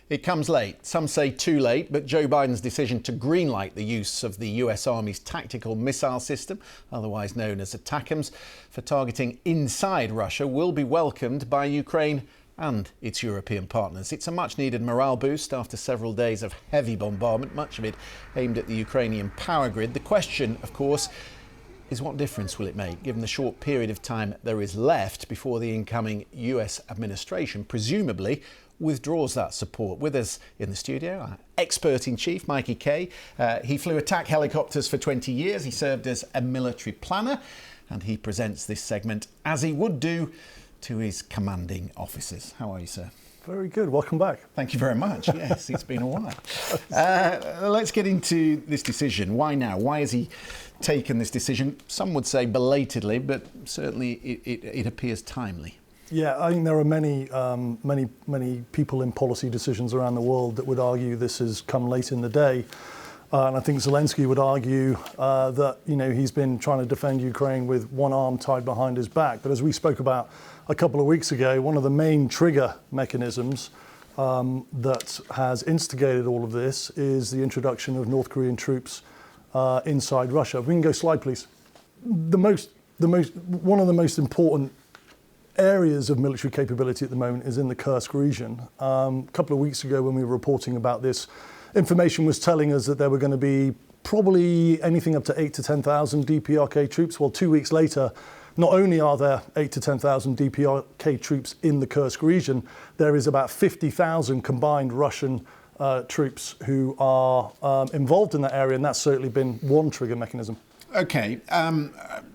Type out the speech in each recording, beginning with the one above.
It comes late. Some say too late, but Joe Biden's decision to greenlight the use of the US Army's tactical missile system, otherwise known as ATACMS, for targeting inside Russia will be welcomed by Ukraine and its European partners. It's a much-needed morale boost after several days of heavy bombardment, much of it aimed at the Ukrainian power grid. The question, of course, is what difference will it make, given the short period of time there is left before the incoming US administration presumably withdraws that support. With us in the studio, our expert-in-chief, Mikey Kay. He flew attack helicopters for 20 years. He served as a military planner, and he presents this segment, as he would do, to his commanding officers. How are you, sir? Very good. Welcome back. Thank you very much. Yes, it's been a while. Let's get into this decision. Why now? Why has he taken this decision? Some would say belatedly, but certainly it appears timely. Yeah, I think there are many people in policy decisions around the world that would argue this has come late in the day. And I think Zelensky would argue that he's been trying to defend Ukraine with one arm tied behind his back. But as we spoke about a couple of weeks ago, one of the main trigger mechanisms that has instigated all of this is the introduction of North Korean troops inside Russia. If we can go slide, please. One of the most important areas of military capability at the moment is in the Kursk region. A couple of weeks ago when we were reporting about this, information was telling us that there were going to be probably anything up to 8,000 to 10,000 DPRK troops. Well, 2 weeks later, not only are there 8,000 to 10,000 DPRK troops in the Kursk region, there is about 50,000 combined Russian troops who are involved in that area, and that's certainly been one trigger mechanism. Okay,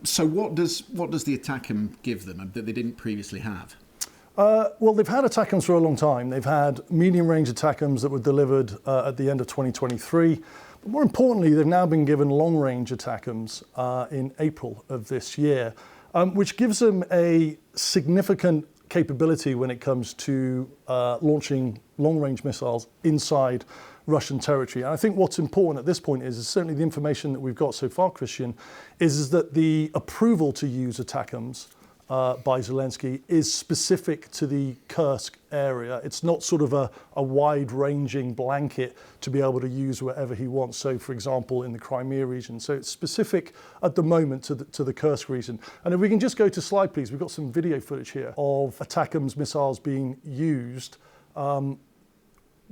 so what does the ATACM give them that they didn't previously have? Well, they've had ATACMS for a long time. They've had medium-range ATACMS that were delivered at the end of 2023. But more importantly, they've now been given long-range ATACMS in April of this year, which gives them a significant capability when it comes to launching long-range missiles inside Russian territory. And I think what's important at this point is certainly the information that we've got so far, Christian, is that the approval to use ATACMS by Zelensky is specific to the Kursk area. It's not sort of a wide-ranging blanket to be able to use wherever he wants. So, for example, in the Crimea region. So it's specific at the moment to the Kursk region. And if we can just go to slide, please. We've got some video footage here of ATACMS missiles being used.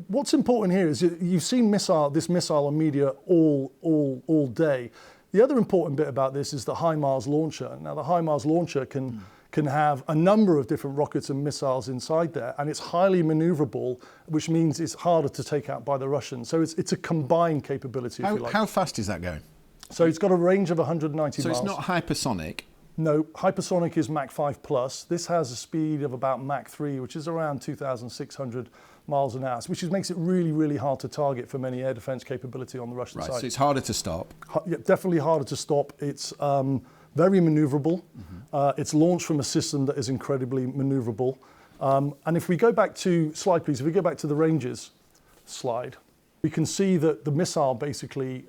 What's important here is you've seen this missile on media all day. The other important bit about this is the HIMARS launcher. Now, the HIMARS launcher can have a number of different rockets and missiles inside there, and it's highly maneuverable, which means it's harder to take out by the Russians. So it's a combined capability, if you like. How fast is that going? So it's got a range of 190 miles. So it's not hypersonic? No, hypersonic is Mach 5 plus. This has a speed of about Mach 3, which is around 2,600 miles an hour, which makes it really, really hard to target for many air defense capability on the Russian side. So it's harder to stop? Yeah, definitely harder to stop. It's very maneuverable. It's launched from a system that is incredibly maneuverable. And if we go back to, slide please, if we go back to the ranges slide, we can see that the missile basically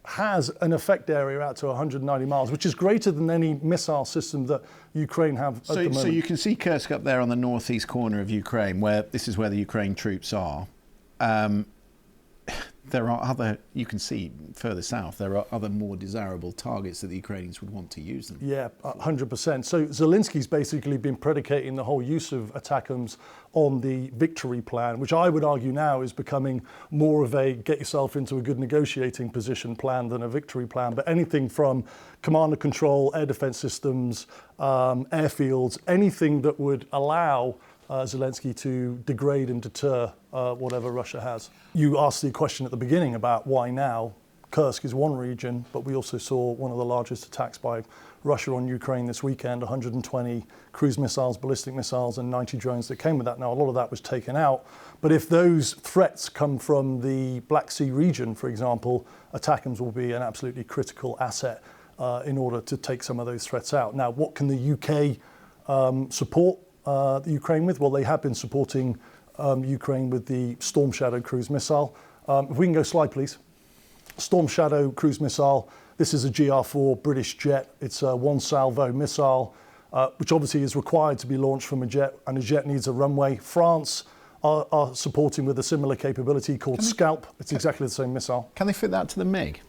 has an effect area out to 190 miles, which is greater than any missile system that Ukraine have at the moment. So you can see Kursk up there on the northeast corner of Ukraine, this is where the Ukraine troops are. There are other, you can see further south, there are other more desirable targets that the Ukrainians would want to use them. Yeah, 100%. So Zelensky's basically been predicating the whole use of ATACMS on the victory plan, which I would argue now is becoming more of a get yourself into a good negotiating position plan than a victory plan. But anything from command and control, air defense systems, airfields, anything that would allow Zelensky to degrade and deter whatever Russia has. You asked the question at the beginning about why now. Kursk is one region, but we also saw one of the largest attacks by Russia on Ukraine this weekend, 120 cruise missiles, ballistic missiles, and 90 drones that came with that. Now, a lot of that was taken out. But if those threats come from the Black Sea region, for example, ATACMS will be an absolutely critical asset in order to take some of those threats out. Now, what can the UK support the Ukraine with? Well, they have been supporting Ukraine with the Storm Shadow cruise missile. If we can go slide, please. Storm Shadow cruise missile. This is a GR4 British jet. It's a one salvo missile, which obviously is required to be launched from a jet, and a jet needs a runway. France are supporting with a similar capability called Scalp. It's exactly the same missile. Can they fit that to the MiG?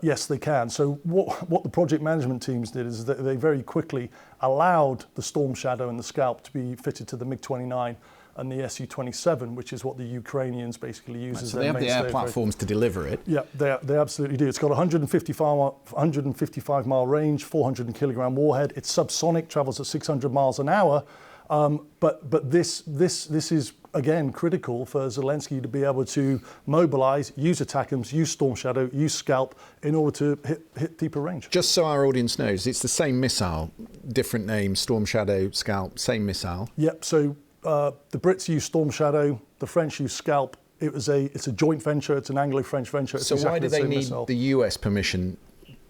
Yes, they can. So what the project management teams did is that they very quickly allowed the Storm Shadow and the Scalp to be fitted to the MiG-29 and the Su-27, which is what the Ukrainians basically use as so their they have the air platforms to deliver it. Yeah, they absolutely do. It's got a 155 mile range, 400 kilogram warhead. It's subsonic, travels at 600 miles an hour. But this is again critical for Zelensky to be able to mobilize, use ATACMS, use Storm Shadow, use Scalp in order to hit deeper range. Just so our audience knows, it's the same missile, different name, Storm Shadow, Scalp, same missile. Yep. So the Brits use Storm Shadow, the French use Scalp. It's a joint venture. It's an Anglo-French venture. It's so exactly why do they need missile. the US permission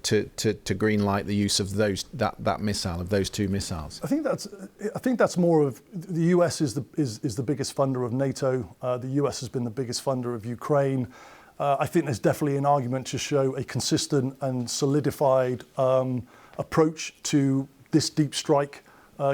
to green light the use of that missile, of those two missiles? I think that's more of the US is the biggest funder of NATO. The US has been the biggest funder of Ukraine. I think there's definitely an argument to show a consistent and solidified approach to this deep strike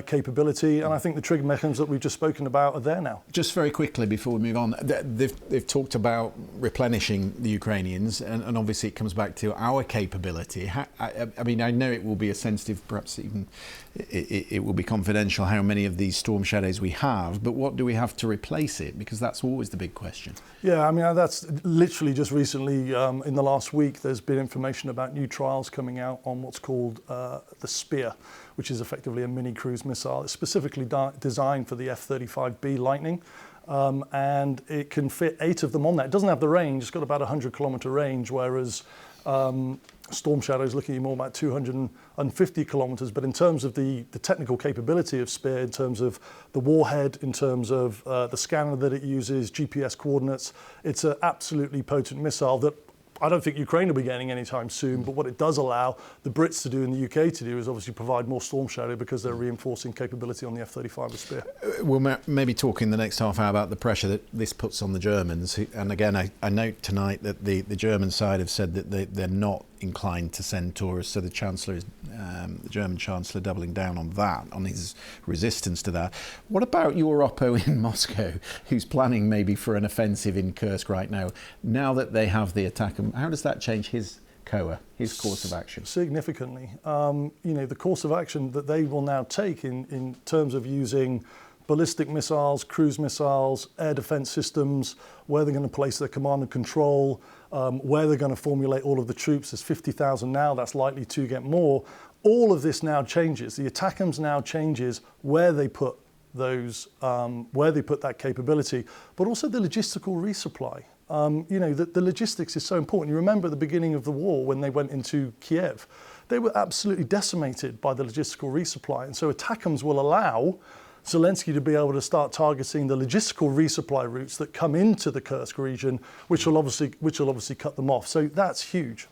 capability, and I think the trigger mechanisms that we've just spoken about are there now. Just very quickly before we move on, they've talked about replenishing the Ukrainians, and obviously it comes back to our capability. I mean, I know it will be a sensitive, perhaps even it will be confidential how many of these Storm Shadows we have, but what do we have to replace it? Because that's always the big question. Yeah, I mean, that's literally just recently, in the last week, there's been information about new trials coming out on what's called the Spear, which is effectively a mini cruise missile. It's specifically designed for the F-35B Lightning, and it can fit 8 of them on that. It doesn't have the range, it's got about 100-kilometer range, whereas Storm Shadow is looking at more about 250 kilometers. But in terms of the technical capability of Spear, in terms of the warhead, in terms of the scanner that it uses, GPS coordinates, it's an absolutely potent missile that I don't think Ukraine will be getting anytime soon, but what it does allow the Brits to do and the UK to do is obviously provide more Storm Shadow because they're reinforcing capability on the F-35 with Spear. We'll maybe talk in the next half hour about the pressure that this puts on the Germans. And again, I note tonight that the German side have said that they're not inclined to send tourists, so the Chancellor is, the German Chancellor, doubling down on that, on his resistance to that. What about your oppo in Moscow, who's planning maybe for an offensive in Kursk right now that they have the ATACM? How does that change his COA, his course of action? Significantly. The course of action that they will now take in terms of using ballistic missiles, cruise missiles, air defense systems, where they're going to place their command and control, where they're going to formulate all of the troops. There's 50,000 now, that's likely to get more. All of this now changes. The ATACMS now changes where they put those, where they put that capability, but also the logistical resupply. The logistics is so important. You remember at the beginning of the war when they went into Kiev, they were absolutely decimated by the logistical resupply. And so ATACMS will allow Zelensky to be able to start targeting the logistical resupply routes that come into the Kursk region, which will obviously cut them off. So that's huge.